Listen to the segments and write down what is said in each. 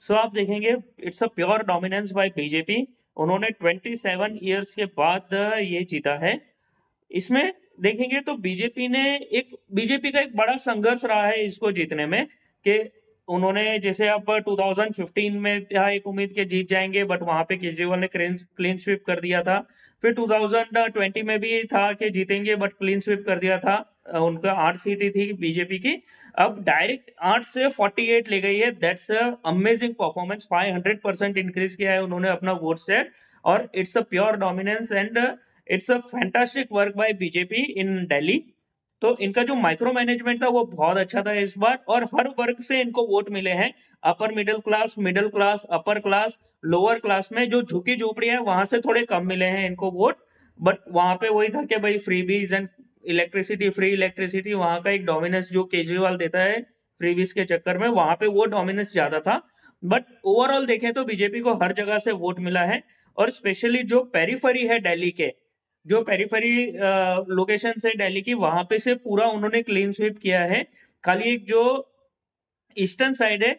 सो आप देखेंगे it's a pure dominance by BJP. उन्होंने 27 ईयर्स के बाद ये जीता है। इसमें देखेंगे तो बीजेपी का एक बड़ा संघर्ष रहा है इसको जीतने में, कि उन्होंने जैसे अब 2015 में था एक उम्मीद के जीत जाएंगे, बट वहां पे केजरीवाल ने क्लीन स्वीप कर दिया था। फिर 2020 में भी था कि जीतेंगे, बट क्लीन स्वीप कर दिया था। उनका 8 सीटें थी बीजेपी की। अब डायरेक्ट 8 से 48 ले गई है। That's amazing performance. 500% इंक्रीज किया है उन्होंने अपना वोट शेयर। और it's a pure dominance and it's a fantastic work by BJP in Delhi. तो इनका जो माइक्रो मैनेजमेंट था वो बहुत अच्छा था इस बार, और हर वर्ग से इनको वोट मिले हैं। Upper middle class, upper class, lower class में जो झुकी झोपड़ी है वहां से थोड़े कम मिले हैं इनको वोट। बट वहां पे वही था कि भाई फ्रीबीज एंड फ्री इलेक्ट्रिसिटी, वहां का एक डोमिनेंस जो केजरीवाल देता है फ्रीबीज के चक्कर में, वहां पे वो डोमिनेंस ज्यादा था। बट ओवरऑल देखें तो बीजेपी को हर जगह से वोट मिला है। और स्पेशली जो पेरीफेरी है दिल्ली के, जो पेरीफेरी लोकेशन है दिल्ली की, वहां पे से पूरा उन्होंने क्लीन स्वीप किया है। खाली एक जो ईस्टर्न साइड है,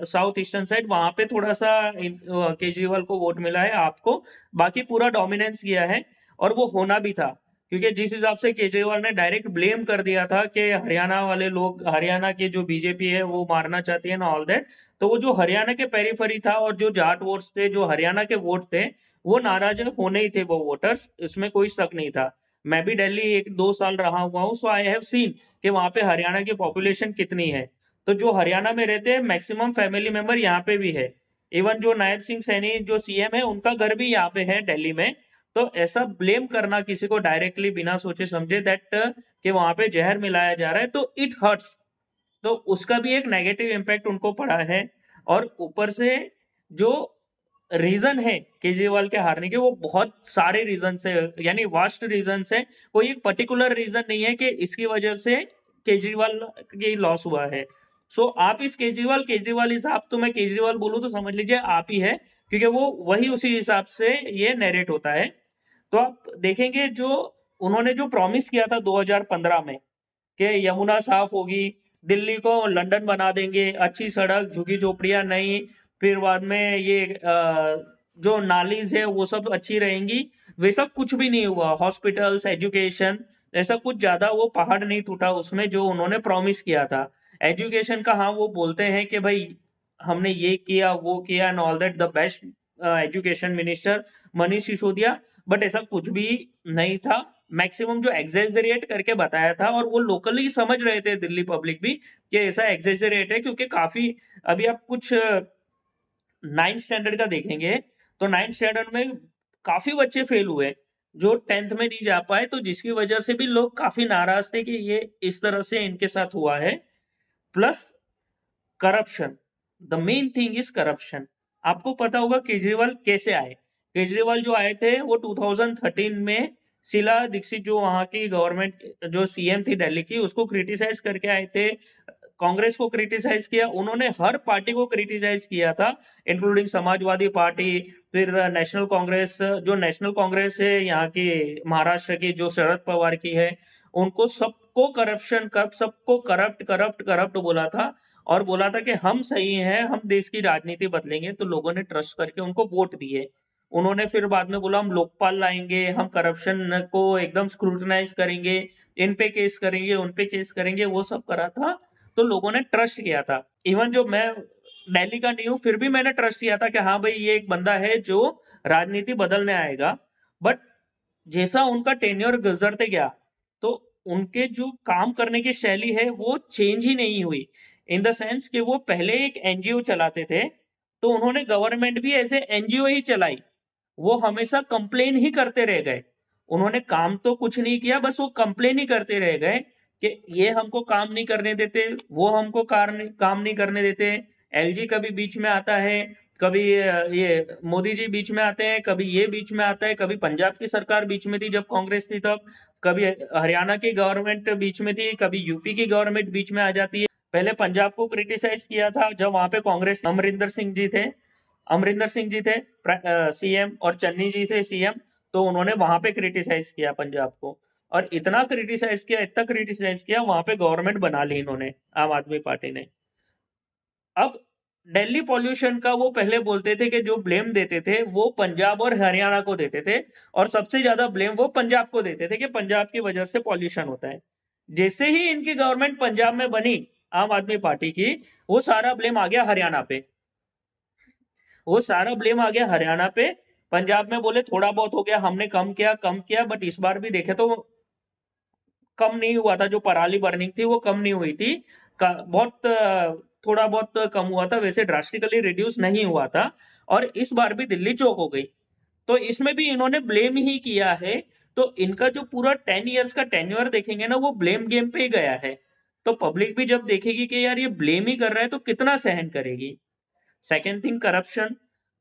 साउथ ईस्टर्न साइड, वहां पे थोड़ा सा केजरीवाल को वोट मिला है आपको। बाकी पूरा डोमिनेंस किया है। और वो होना भी था, क्योंकि जिस हिसाब से केजरीवाल ने डायरेक्ट ब्लेम कर दिया था कि हरियाणा वाले लोग, हरियाणा की जो बीजेपी है वो मारना चाहती है ना, ऑल दैट। तो वो जो हरियाणा के पेरीफेरी था और जो जाट वोट्स थे, जो हरियाणा के वोट थे, वो नाराज होने ही थे वो वोटर्स, इसमें कोई शक नहीं था। मैं भी दिल्ली 1-2 साल रहा हुआ हूँ, सो आई हैव सीन कि वहां पे हरियाणा की पॉपुलेशन कितनी है। तो जो हरियाणा में रहते हैं मैक्सिमम फैमिली मेंबर यहाँ पे भी है। इवन जो नायब सिंह सैनी जो सीएम है, उनका घर भी यहाँ पे है दिल्ली में। तो ऐसा ब्लेम करना किसी को डायरेक्टली बिना सोचे समझे दैट कि वहां पे जहर मिलाया जा रहा है, तो इट हर्ट्स। तो उसका भी एक नेगेटिव इम्पैक्ट उनको पड़ा है। और ऊपर से जो रीजन है केजरीवाल के हारने के, वो बहुत सारे रीजन है, यानी वास्ट रीजन है। कोई एक पर्टिकुलर रीजन नहीं है कि इसकी वजह से केजरीवाल की लॉस हुआ है। सो आप इस केजरीवाल हिसाब, तो मैं केजरीवाल बोलूं तो समझ लीजिए आप ही है, क्योंकि वो वही उसी हिसाब से ये नरेट होता है। तो आप देखेंगे जो उन्होंने जो प्रॉमिस किया था 2015 में कि यमुना साफ होगी, दिल्ली को लंदन बना देंगे, अच्छी सड़क, झुग्गी झोपड़ियां नहीं, फिर बाद में ये जो नालीज है वो सब अच्छी रहेंगी, वैसा कुछ भी नहीं हुआ। हॉस्पिटल्स, एजुकेशन, ऐसा कुछ ज्यादा वो पहाड़ नहीं टूटा उसमें जो उन्होंने प्रॉमिस किया था। एजुकेशन का हाँ वो बोलते हैं कि भाई हमने ये किया वो किया and all that, the best education minister Manish Sisodia. But ऐसा कुछ भी नहीं था। मैक्सिमम जो एग्जेजरेट करके बताया था, और वो लोकली समझ रहे थे दिल्ली पब्लिक भी कि ऐसा एग्जेजरेट है, क्योंकि काफी, अभी आप कुछ 9th स्टैंडर्ड का देखेंगे तो 9th स्टैंडर्ड में काफी बच्चे फेल हुए जो 10th में नहीं जा पाए, तो जिसकी वजह से भी लोग काफी नाराज थे कि ये इस तरह से इनके साथ हुआ है। Plus corruption, the main thing is corruption. आपको पता होगा केजरीवाल कैसे आए। केजरीवाल जो आए थे वो 2013 में शीला दीक्षित जो वहां की गवर्नमेंट जो सीएम थी दिल्ली की, उसको क्रिटिसाइज करके आए थे। कांग्रेस को क्रिटिसाइज किया उन्होंने, हर पार्टी को क्रिटिसाइज किया था, इंक्लूडिंग समाजवादी पार्टी, फिर नेशनल कांग्रेस, जो नेशनल कांग्रेस है यहाँ की महाराष्ट्र की, जो शरद पवार की है, उनको सबको करप्शन कर, सबको करप्ट करप्ट करप्ट बोला था। और बोला था कि हम सही हैं, हम देश की राजनीति बदलेंगे, तो लोगों ने ट्रस्ट करके उनको वोट दिए। उन्होंने फिर बाद में बोला हम लोकपाल लाएंगे, हम करप्शन को एकदम स्क्रूटनाइज करेंगे, इन पे केस करेंगे, उन पे केस करेंगे, वो सब करा था। तो लोगों ने ट्रस्ट किया था। इवन जो मैं दिल्ली का नहीं हूं, फिर भी मैंने ट्रस्ट किया था कि हाँ भाई ये एक बंदा है जो राजनीति बदलने आएगा। बट जैसा उनका टेन्योर गुजरते गया, तो उनके जो काम करने की शैली है वो चेंज ही नहीं हुई। इन द सेंस कि वो पहले एक एनजीओ चलाते थे, तो उन्होंने गवर्नमेंट भी ऐसे एनजीओ ही चलाई। वो हमेशा कंप्लेन ही करते रह गए। उन्होंने काम तो कुछ नहीं किया, बस वो कंप्लेन ही करते रह गए कि ये हमको काम नहीं करने देते, वो हमको काम नहीं करने देते। एलजी कभी बीच में आता है, कभी ये मोदी जी बीच में आते हैं, कभी ये बीच में आता है, कभी पंजाब की सरकार बीच में थी जब कांग्रेस थी तब, कभी हरियाणा की गवर्नमेंट बीच में थी, कभी यूपी की गवर्नमेंट बीच में आ जाती है। पहले पंजाब को क्रिटिसाइज किया था जब वहां पे कांग्रेस, अमरिंदर सिंह जी थे सीएम, और चन्नी जी थे सीएम। तो उन्होंने वहां पे क्रिटिसाइज किया पंजाब को, और इतना क्रिटिसाइज किया, वहां पे गवर्नमेंट बना ली इन्होंने, आम आदमी पार्टी ने। अब दिल्ली पॉल्यूशन का वो पहले बोलते थे कि जो ब्लेम देते थे वो पंजाब और हरियाणा को देते थे, और सबसे ज्यादा ब्लेम वो पंजाब को देते थे कि पंजाब की वजह से पॉल्यूशन होता है। जैसे ही इनकी गवर्नमेंट पंजाब में बनी आम आदमी पार्टी की, वो सारा ब्लेम आ गया हरियाणा पे। वो सारा ब्लेम आ गया हरियाणा पे। पंजाब में बोले थोड़ा बहुत हो गया, हमने कम किया, बट इस बार भी देखे तो कम नहीं हुआ था। जो पराली बर्निंग थी वो कम नहीं हुई थी, बहुत थोड़ा बहुत कम हुआ था, वैसे ड्रास्टिकली रिड्यूस नहीं हुआ था। और इस बार भी दिल्ली चौक हो गई। तो इसमें भी इन्होंने ब्लेम ही किया है। तो इनका जो पूरा 10 इयर्स का टेन्योर देखेंगे ना, वो ब्लेम गेम पे ही गया है। तो पब्लिक भी जब देखेगी कि यार ये ब्लेम ही कर रहा है, तो कितना सहन करेगी। Second thing, corruption.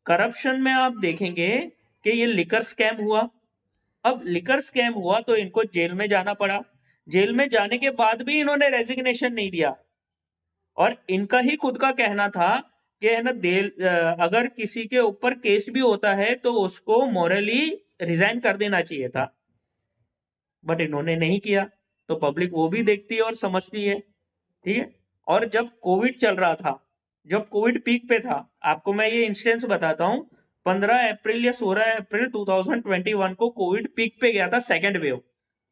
करप्शन में आप देखेंगे कि ये लिकर स्कैम हुआ। अब लिकर स्कैम हुआ तो इनको जेल में जाना पड़ा। जेल में जाने के बाद भी इन्होंने रेजिग्नेशन नहीं दिया। और इनका ही खुद का कहना था कि है ना, अगर किसी के ऊपर केस भी होता है तो उसको मोरली रिजाइन कर देना चाहिए था। बट इन्होंने नहीं किया। तो पब्लिक वो भी देखती है और समझती है। ठीक है। और जब कोविड चल रहा था, जब कोविड पीक पे था, आपको मैं ये इंस्टेंस बताता हूँ। 15 अप्रैल या 16 अप्रैल 2021 को कोविड पीक पे गया था, सेकेंड वेव।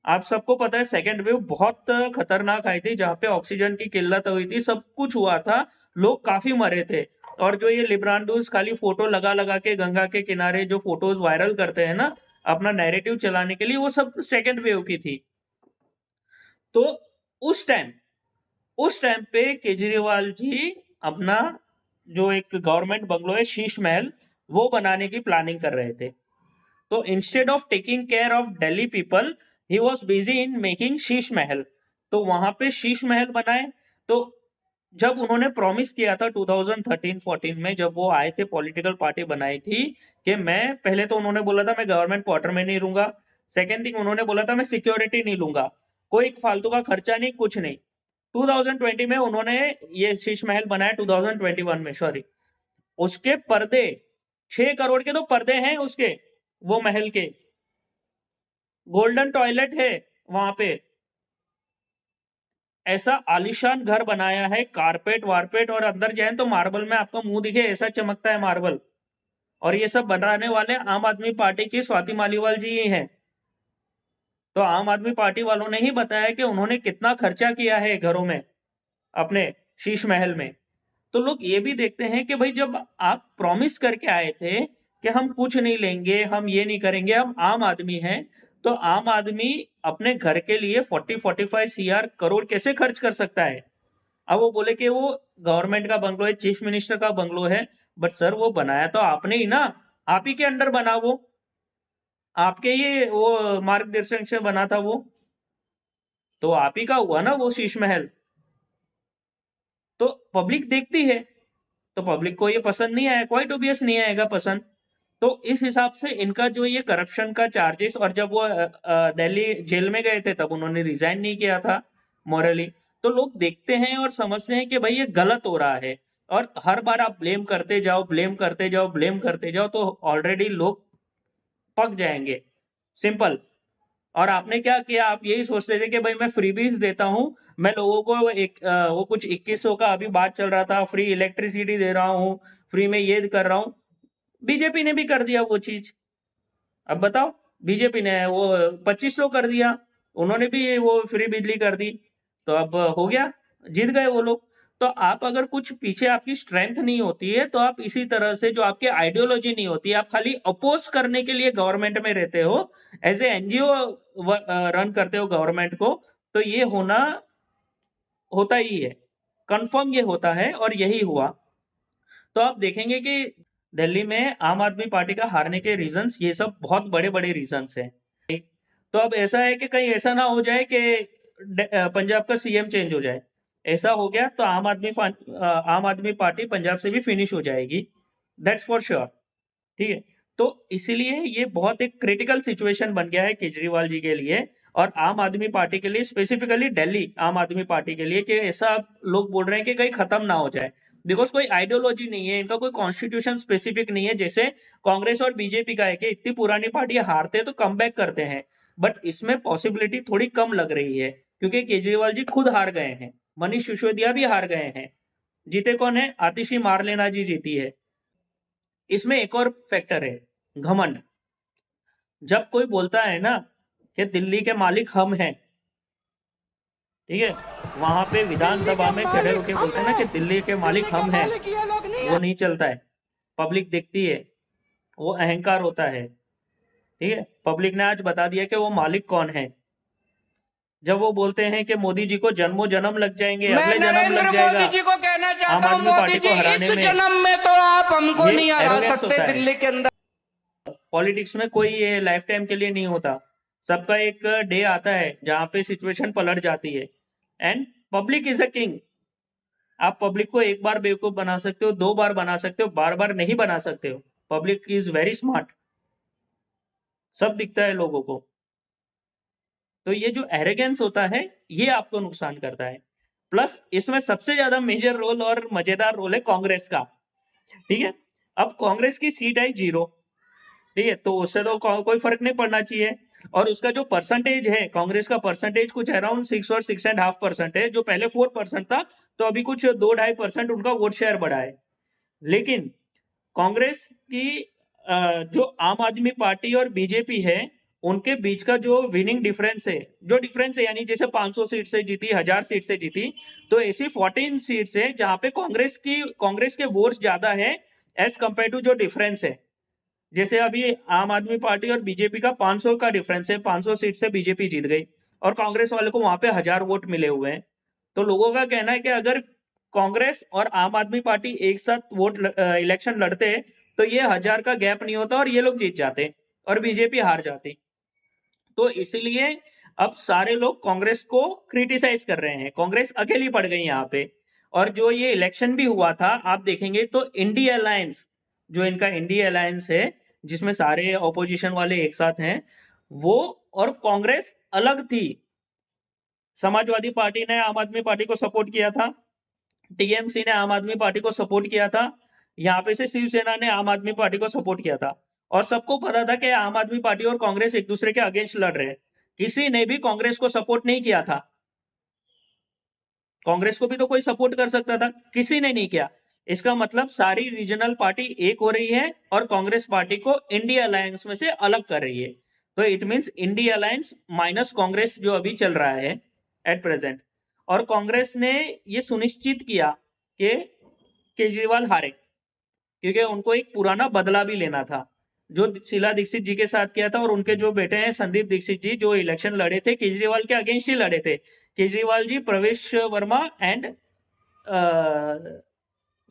आप सबको पता है सेकेंड वेव बहुत खतरनाक आई थी, जहां पे ऑक्सीजन की किल्लत हुई थी, सब कुछ हुआ था, लोग काफी मरे थे। और जो ये लिब्रांडूस खाली फोटो लगा लगा के गंगा के किनारे जो फोटोज वायरल करते हैं ना, अपना नैरेटिव चलाने के लिए, वो सब सेकेंड वेव की थी। तो उस टाइम उस टाइम पे केजरीवाल जी अपना जो एक गवर्नमेंट बंगलो है शीश महल, वो बनाने की प्लानिंग कर रहे थे। तो instead of taking care of Delhi people, he was busy in making Sheesh Mahal. तो वहां पे शीश महल बनाए। तो जब उन्होंने प्रॉमिस किया था 2013-14 में, जब वो आए थे, पॉलिटिकल पार्टी बनाई थी, कि मैं, पहले तो उन्होंने बोला था मैं गवर्नमेंट क्वार्टर में नहीं रहूंगा। सेकेंड थिंग उन्होंने बोला था मैं सिक्योरिटी नहीं लूंगा, कोई फालतू का खर्चा नहीं, कुछ नहीं। 2020 में उन्होंने ये शीश महल बनाया, 2021 में, सॉरी। उसके पर्दे 6 करोड़ के तो पर्दे हैं उसके, वो महल के। गोल्डन टॉयलेट है वहां पे। ऐसा आलीशान घर बनाया है, कारपेट वारपेट, और अंदर जाए तो मार्बल में आपका मुंह दिखे ऐसा चमकता है मार्बल। और ये सब बनाने वाले आम आदमी पार्टी की स्वाति मालीवाल जी ही हैं। तो आम आदमी पार्टी वालों ने ही बताया कि उन्होंने कितना खर्चा किया है घरों में, अपने शीश महल में। तो लोग ये भी देखते हैं कि भाई जब आप प्रॉमिस करके आए थे कि हम कुछ नहीं लेंगे, हम ये नहीं करेंगे, हम आम आदमी हैं, तो आम आदमी अपने घर के लिए 40-45 करोड़ कैसे खर्च कर सकता है। अब वो बोले कि वो गवर्नमेंट का बंगलो है, चीफ मिनिस्टर का बंगलो है। बट सर वो बनाया तो आपने ही ना, आप ही के अंडर बना वो, आपके ही वो मार्गदर्शन से बना था वो, तो आप ही का हुआ ना वो शीश महल। तो पब्लिक देखती है। तो पब्लिक को ये पसंद नहीं आया, क्वाइट ऑब्वियस नहीं आएगा पसंद। तो इस हिसाब से इनका जो ये करप्शन का चार्जेस, और जब वो दिल्ली जेल में गए थे तब उन्होंने रिजाइन नहीं किया था मॉरली। तो लोग देखते हैं और समझते हैं कि भाई ये गलत हो रहा है। और हर बार आप ब्लेम करते जाओ, ब्लेम करते जाओ, ब्लेम करते जाओ, तो ऑलरेडी लोग पक जाएंगे, सिंपल। और आपने क्या किया, आप यही सोचते थे कि भाई मैं फ्रीबीज देता हूं, मैं लोगों को वो कुछ 2100 का अभी बात चल रहा था, फ्री इलेक्ट्रिसिटी दे रहा हूं, फ्री में ये कर रहा हूं। बीजेपी ने भी कर दिया वो चीज। अब बताओ, बीजेपी ने वो 2500 कर दिया, उन्होंने भी वो फ्री बिजली कर दी। तो अब हो गया, जीत गए वो लोग। तो आप अगर कुछ पीछे आपकी स्ट्रेंथ नहीं होती है, तो आप इसी तरह से, जो आपकी आइडियोलॉजी नहीं होती, आप खाली अपोज करने के लिए गवर्नमेंट में रहते हो, एज ए एनजीओ रन करते हो गवर्नमेंट को, तो ये होता ही है, कंफर्म ये होता है, और यही हुआ। तो आप देखेंगे कि दिल्ली में आम आदमी पार्टी का हारने के रीजंस ये सब बहुत बड़े बड़े रीजंस हैं। तो अब ऐसा है कि कहीं ऐसा ना हो जाए कि पंजाब का सीएम चेंज हो जाए। ऐसा हो गया तो आम आदमी पार्टी पंजाब से भी फिनिश हो जाएगी, दैट्स फॉर श्योर। ठीक है। तो इसलिए ये बहुत एक क्रिटिकल सिचुएशन बन गया है केजरीवाल जी के लिए, और आम आदमी पार्टी के लिए, स्पेसिफिकली दिल्ली आम आदमी पार्टी के लिए, कि ऐसा लोग बोल रहे हैं कि कहीं खत्म ना हो जाए। बिकॉज कोई आइडियोलॉजी नहीं है इनका, कोई कॉन्स्टिट्यूशन स्पेसिफिक नहीं है, जैसे कांग्रेस और बीजेपी का है कि इतनी पुरानी पार्टी हारते तो कम करते हैं। बट इसमें पॉसिबिलिटी थोड़ी कम लग रही है, क्योंकि केजरीवाल जी खुद हार गए हैं, मनीष सिसोदिया भी हार गए हैं। जीते कौन है? आतिशी मारलेना जी जीती है। इसमें एक और फैक्टर है, घमंड। जब कोई बोलता है ना कि दिल्ली के मालिक हम हैं, ठीक है, वहां पे विधानसभा में खड़े होके बोलते हैं ना कि दिल्ली के मालिक हम हैं, वो नहीं चलता है। पब्लिक देखती है, वो अहंकार होता है। ठीक है, पब्लिक ने आज बता दिया कि वो मालिक कौन है। जब वो बोलते हैं कि मोदी जी को जन्मों जन्म लग जाएंगे, मैं अगले जन्म नरेंद्र लग मोदी जाएगा जी को कहना आम चाहता हूं, आदमी मोदी पार्टी जी को हराने इस में, जन्म में तो आप हमको ये नहीं हरा एरोगेंस सकते होता है। दिल्ली के अंदर। पॉलिटिक्स में कोई ये लाइफ टाइम के लिए नहीं होता। सबका एक डे आता है जहां पे सिचुएशन पलट जाती है। And public is a king. आप पब्लिक को एक बार बेवकूफ बना सकते हो, 2 बार बना सकते हो, बार बार नहीं बना सकते हो। पब्लिक इज वेरी स्मार्ट, सब दिखता है लोगों को। तो ये जो एरोगेंस होता है, ये आपको नुकसान करता है। प्लस इसमें सबसे ज्यादा मेजर रोल और मजेदार रोल है कांग्रेस का। ठीक है, अब कांग्रेस की सीट आई 0। ठीक है, तो उससे तो कोई फर्क नहीं पड़ना चाहिए। और उसका जो परसेंटेज है, कांग्रेस का परसेंटेज कुछ अराउंड 6 और 6.5% है, जो पहले 4% था। तो अभी कुछ 2-2.5% उनका वोट शेयर बढ़ा है। लेकिन कांग्रेस की जो आम आदमी पार्टी और बीजेपी है, उनके बीच का जो विनिंग डिफरेंस है, जो डिफरेंस है यानी जैसे 500 सीट से जीती, 1000 सीट से जीती, तो ऐसी 14 सीट्स है जहां पे कांग्रेस के वोट्स ज्यादा है एज कंपेयर टू जो डिफरेंस है। जैसे अभी आम आदमी पार्टी और बीजेपी का 500 का डिफरेंस है, 500 सीट से बीजेपी जीत गई और कांग्रेस वाले को वहां पे 1000 वोट मिले हुए हैं। तो लोगों का कहना है कि अगर कांग्रेस और आम आदमी पार्टी एक साथ इलेक्शन लड़ते तो ये 1000 का गैप नहीं होता और ये लोग जीत जाते और बीजेपी हार जाती। तो इसलिए अब सारे लोग कांग्रेस को क्रिटिसाइज कर रहे हैं, कांग्रेस अकेली पड़ गई यहाँ पे। और जो ये इलेक्शन भी हुआ था, आप देखेंगे तो इंडिया अलायंस, जो इनका इंडिया अलायंस है, जिसमें सारे ऑपोजिशन वाले एक साथ हैं, वो और कांग्रेस अलग थी। समाजवादी पार्टी ने आम आदमी पार्टी को सपोर्ट किया था, टीएमसी ने आम आदमी पार्टी को सपोर्ट किया था, यहाँ पे से शिवसेना ने आम आदमी पार्टी को सपोर्ट किया था। और सबको पता था कि आम आदमी पार्टी और कांग्रेस एक दूसरे के अगेंस्ट लड़ रहे हैं। किसी ने भी कांग्रेस को सपोर्ट नहीं किया था। कांग्रेस को भी तो कोई सपोर्ट कर सकता था, किसी ने नहीं किया। इसका मतलब सारी रीजनल पार्टी एक हो रही है और कांग्रेस पार्टी को इंडिया अलायंस में से अलग कर रही है। तो it means India alliance minus Congress जो अभी चल रहा है एट प्रेजेंट। और कांग्रेस ने ये सुनिश्चित किया कि केजरीवाल हारे, क्योंकि उनको एक पुराना बदला भी लेना था जो शीला दीक्षित जी के साथ किया था। और उनके जो बेटे हैं संदीप दीक्षित जी, जो इलेक्शन लड़े थे केजरीवाल के अगेंस्ट ही लड़े थे। केजरीवाल जी, प्रवेश वर्मा एंड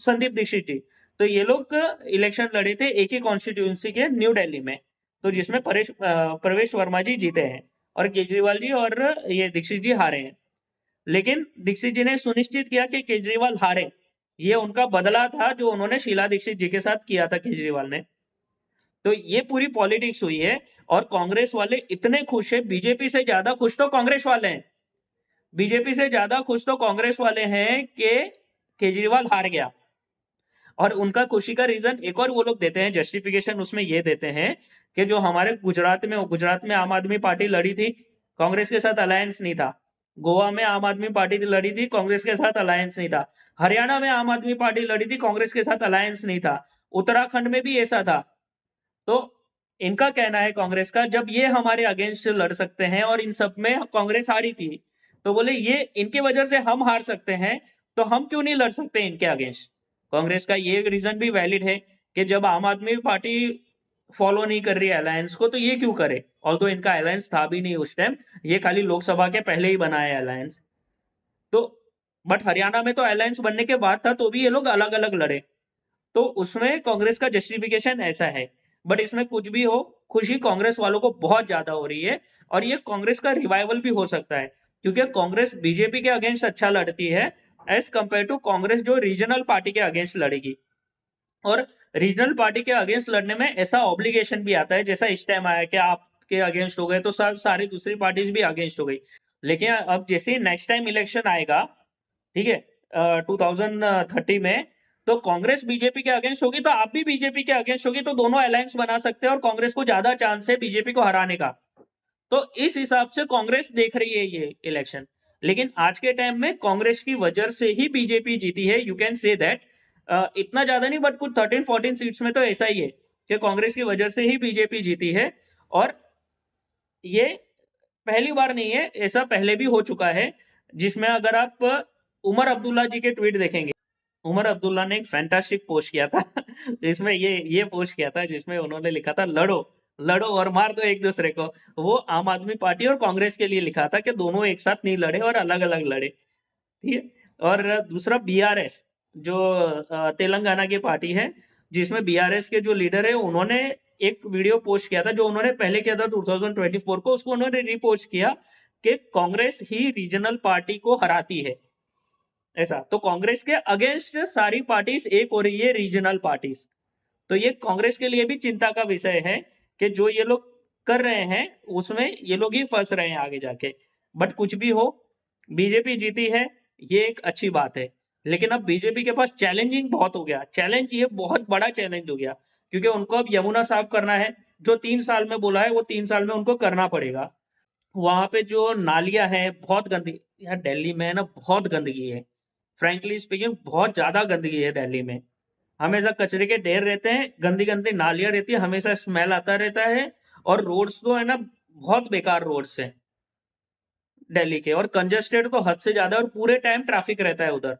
संदीप दीक्षित जी, तो ये लोग इलेक्शन लड़े थे एक ही कॉन्स्टिट्यूंसी के न्यू दिल्ली में। तो जिसमें प्रवेश वर्मा जी जीते हैं और केजरीवाल जी और ये दीक्षित जी हारे हैं। लेकिन दीक्षित जी ने सुनिश्चित किया कि केजरीवाल हारे। ये उनका बदला था जो उन्होंने शीला दीक्षित जी के साथ किया था केजरीवाल ने। तो ये पूरी पॉलिटिक्स हुई है और कांग्रेस वाले इतने खुश है, बीजेपी से ज्यादा खुश तो कांग्रेस वाले हैं। बीजेपी से ज्यादा खुश तो कांग्रेस वाले हैं कि केजरीवाल हार गया। और उनका खुशी का रीजन एक और वो लोग देते हैं, जस्टिफिकेशन उसमें ये देते हैं कि जो हमारे गुजरात में आम आदमी पार्टी लड़ी थी, कांग्रेस के साथ अलायंस नहीं था। गोवा में आम आदमी पार्टी लड़ी थी, कांग्रेस के साथ अलायंस नहीं था। हरियाणा में आम आदमी पार्टी लड़ी थी, कांग्रेस के साथ अलायंस नहीं था। उत्तराखंड में भी ऐसा था। तो इनका कहना है कांग्रेस का, जब ये हमारे अगेंस्ट लड़ सकते हैं और इन सब में कांग्रेस हारी थी, तो बोले ये इनकी वजह से हम हार सकते हैं, तो हम क्यों नहीं लड़ सकते इनके अगेंस्ट। कांग्रेस का ये रीजन भी वैलिड है कि जब आम आदमी पार्टी फॉलो नहीं कर रही है अलायंस को, तो ये क्यों करे। ऑल्दो इनका अलायंस था भी नहीं उस टाइम, ये खाली लोकसभा के पहले ही बना है अलायंस। तो बट हरियाणा में तो अलायंस बनने के बाद था, तो भी ये लोग अलग अलग लड़े। तो उसमें कांग्रेस का जस्टिफिकेशन ऐसा है। बट इसमें कुछ भी हो, खुशी कांग्रेस वालों को बहुत ज्यादा हो रही है। और ये कांग्रेस का रिवाइवल भी हो सकता है, क्योंकि कांग्रेस बीजेपी के अगेंस्ट अच्छा लड़ती है एज कंपेयर टू कांग्रेस जो रीजनल पार्टी के अगेंस्ट लड़ेगी। और रीजनल पार्टी के अगेंस्ट लड़ने में ऐसा ऑब्लिगेशन भी आता है, जैसा इस टाइम आया कि आपके अगेंस्ट हो गए तो सारी दूसरी पार्टीज भी अगेंस्ट हो गई। लेकिन अब जैसे नेक्स्ट टाइम इलेक्शन आएगा, ठीक है, 2030 में, तो कांग्रेस बीजेपी के अगेंस्ट होगी तो आप भी बीजेपी के अगेंस्ट होगी, तो दोनों अलायंस बना सकते हैं और कांग्रेस को ज्यादा चांस है बीजेपी को हराने का। तो इस हिसाब से कांग्रेस देख रही है ये इलेक्शन। लेकिन आज के टाइम में कांग्रेस की वजह से ही बीजेपी जीती है, यू कैन से दैट। इतना ज्यादा नहीं, बट कुछ 13-14 सीट्स में तो ऐसा ही है कि कांग्रेस की वजह से ही बीजेपी जीती है। और ये पहली बार नहीं है, ऐसा पहले भी हो चुका है, जिसमें अगर आप उमर अब्दुल्ला जी के ट्वीट देखेंगे, उमर अब्दुल्ला ने एक फैंटास्टिक पोस्ट किया था जिसमें ये पोस्ट किया था, जिसमें उन्होंने लिखा था लड़ो लड़ो और मार दो एक दूसरे को। वो आम आदमी पार्टी और कांग्रेस के लिए लिखा था कि दोनों एक साथ नहीं लड़े और अलग अलग लड़े, ठीक है। और दूसरा बीआरएस, जो तेलंगाना की पार्टी है, जिसमें बीआरएस के जो लीडर है, उन्होंने एक वीडियो पोस्ट किया था, जो उन्होंने पहले किया था 2024 को, उसको उन्होंने रीपोस्ट किया कि कांग्रेस ही रीजनल पार्टी को हराती है, ऐसा। तो कांग्रेस के अगेंस्ट सारी पार्टीज एक हो रही है, रीजनल पार्टीज। तो ये कांग्रेस के लिए भी चिंता का विषय है कि जो ये लोग कर रहे हैं उसमें ये लोग ही फंस रहे हैं आगे जाके। बट कुछ भी हो, बीजेपी जीती है, ये एक अच्छी बात है। लेकिन अब बीजेपी के पास चैलेंजिंग बहुत हो गया, चैलेंज ये बहुत बड़ा चैलेंज हो गया, क्योंकि उनको अब यमुना साफ करना है। जो 3 साल में बोला है वो 3 साल में उनको करना पड़ेगा। वहां पे जो नालियां हैं बहुत गंदी, यार दिल्ली में ना बहुत गंदगी है, फ्रेंकली स्पीकिंग बहुत ज्यादा गंदगी है दिल्ली में। हमेशा कचरे के ढेर रहते हैं, गंदी गंदी नालियां रहती है, हमेशा स्मेल आता रहता है। और रोड्स तो है ना बहुत बेकार रोड्स हैं दिल्ली के, और कंजेस्टेड तो हद से ज्यादा, और पूरे टाइम ट्रैफिक रहता है उधर।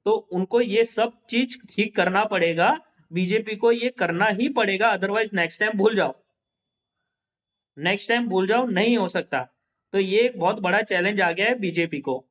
तो उनको ये सब चीज ठीक करना पड़ेगा, बीजेपी को ये करना ही पड़ेगा, अदरवाइज नेक्स्ट टाइम भूल जाओ, नेक्स्ट टाइम भूल जाओ, नहीं हो सकता। तो ये एक बहुत बड़ा चैलेंज आ गया है बीजेपी को।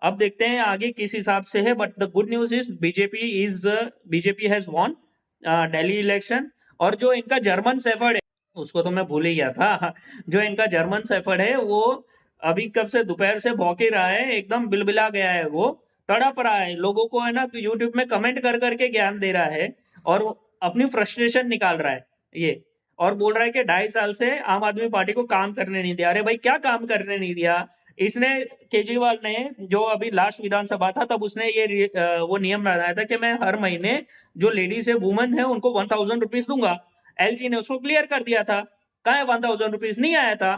अब देखते हैं आगे किस हिसाब से है, but the good news is BJP has won Delhi election. और जो इनका जर्मन शेफर्ड है, उसको तो मैं भूल ही गया था जो इनका जर्मन शेफर्ड है, वो अभी कब से दोपहर से भौंक ही रहा है, एकदम बिलबिला गया है, वो तड़प रहा है, लोगों को है ना यूट्यूब में कमेंट कर करके ज्ञान दे रहा है, और अपनी फ्रस्ट्रेशन निकाल रहा है ये। और बोल रहा है कि 2.5 साल से आम आदमी पार्टी को काम करने नहीं दिया। अरे भाई क्या काम करने नहीं दिया? इसने, केजरीवाल ने, जो अभी लास्ट विधानसभा था तब उसने ये वो नियम बनाया था कि मैं हर महीने जो लेडीज है, वुमेन है, उनको 1000 रुपीज दूंगा। एलजी ने उसको क्लियर कर दिया था, कहा है 1000 रुपीज नहीं आया था।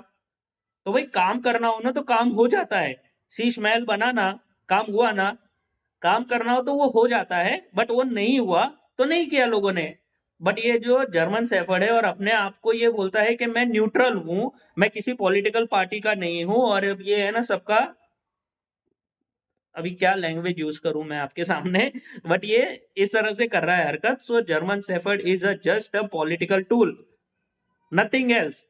तो भाई काम करना हो ना तो काम हो जाता है, शीश महल बनाना काम हुआ ना, काम करना हो तो वो हो जाता है, बट वो नहीं हुआ तो नहीं किया लोगों ने। बट ये जो जर्मन शेफर्ड है और अपने आप को ये बोलता है कि मैं न्यूट्रल हूं, मैं किसी पॉलिटिकल पार्टी का नहीं हूं, और अब ये है ना सबका, अभी क्या लैंग्वेज यूज करूं मैं आपके सामने, बट ये इस तरह से कर रहा है हरकत। So German shepherd is just a political tool, nothing else.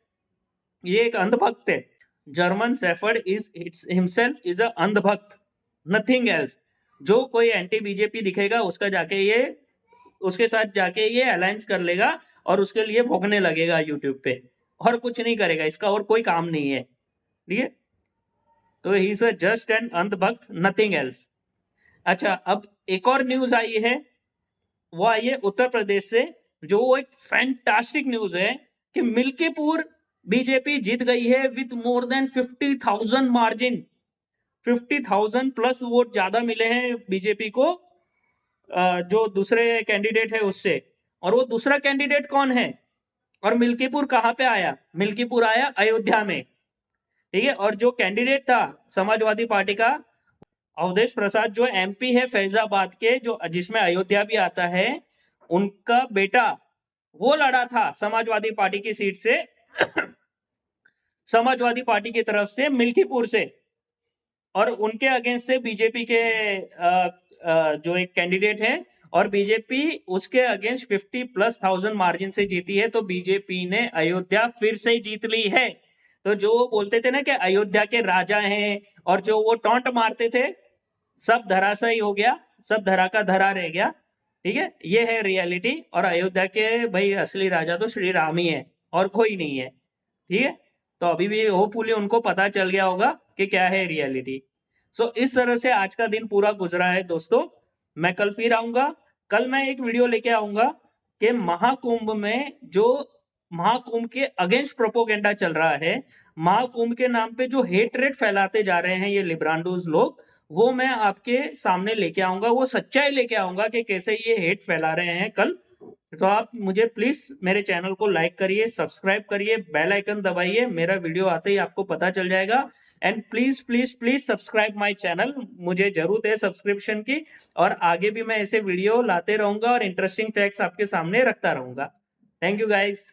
ये एक अंधभक्त है, German shepherd is its himself is a अंधभक्त, नथिंग एल्स। जो कोई एंटी बीजेपी दिखेगा उसका जाके ये, उसके साथ जाके ये अलायंस कर लेगा और उसके लिए भोगने लगेगा यूट्यूब पे, और कुछ नहीं करेगा, इसका और कोई काम नहीं है, ठीक है। तो ही इज जस्ट एन अंधभक्त, नथिंग एल्स। अच्छा, अब एक और न्यूज आई है, वो आई है उत्तर प्रदेश से, जो वो एक फैंटास्टिक न्यूज है कि मिल्कीपुर बीजेपी जीत गई है with more than 50,000 margin. 50,000 plus vote ज्यादा मिले हैं बीजेपी को जो दूसरे कैंडिडेट है उससे। और वो दूसरा कैंडिडेट कौन है, और मिल्कीपुर कहाँ पे आया? मिल्कीपुर आया अयोध्या में, ठीक है। और जो कैंडिडेट था समाजवादी पार्टी का, अवधेश प्रसाद, जो एमपी है फैजाबाद के, जो जिसमें अयोध्या भी आता है, उनका बेटा वो लड़ा था समाजवादी पार्टी की सीट से समाजवादी पार्टी की तरफ से मिल्कीपुर से, और उनके अगेंस्ट से बीजेपी के जो एक कैंडिडेट है, और बीजेपी उसके अगेंस्ट 50,000+ मार्जिन से जीती है। तो बीजेपी ने अयोध्या फिर से जीत ली है। तो जो बोलते थे ना कि अयोध्या के राजा हैं, और जो वो टॉन्ट मारते थे, सब धराशायी हो गया, सब धरा का धरा रह गया, ठीक है। ये है रियलिटी। और अयोध्या के भाई असली राजा तो श्री राम ही है, और कोई नहीं है, ठीक है। तो अभी भी होपफुली उनको पता चल गया होगा कि क्या है रियलिटी। सो इस तरह से आज का दिन पूरा गुजरा है दोस्तों। मैं कल फिर आऊंगा, कल मैं एक वीडियो लेके आऊंगा कि महाकुंभ में जो महाकुंभ के अगेंस्ट प्रोपोगेंडा चल रहा है, महाकुंभ के नाम पे जो हेटरेट फैलाते जा रहे हैं ये लिब्रांडोज लोग, वो मैं आपके सामने लेके आऊंगा, वो सच्चाई लेके आऊंगा कि कैसे ये हेट फैला रहे हैं कल। तो आप मुझे प्लीज मेरे चैनल को लाइक करिए, सब्सक्राइब करिए, बेल आइकन दबाइए, मेरा वीडियो आते ही आपको पता चल जाएगा। And please please please subscribe my channel, मुझे जरूरत है सब्सक्रिप्शन की, और आगे भी मैं ऐसे वीडियो लाते रहूंगा और इंटरेस्टिंग फैक्ट्स आपके सामने रखता रहूंगा। Thank you guys.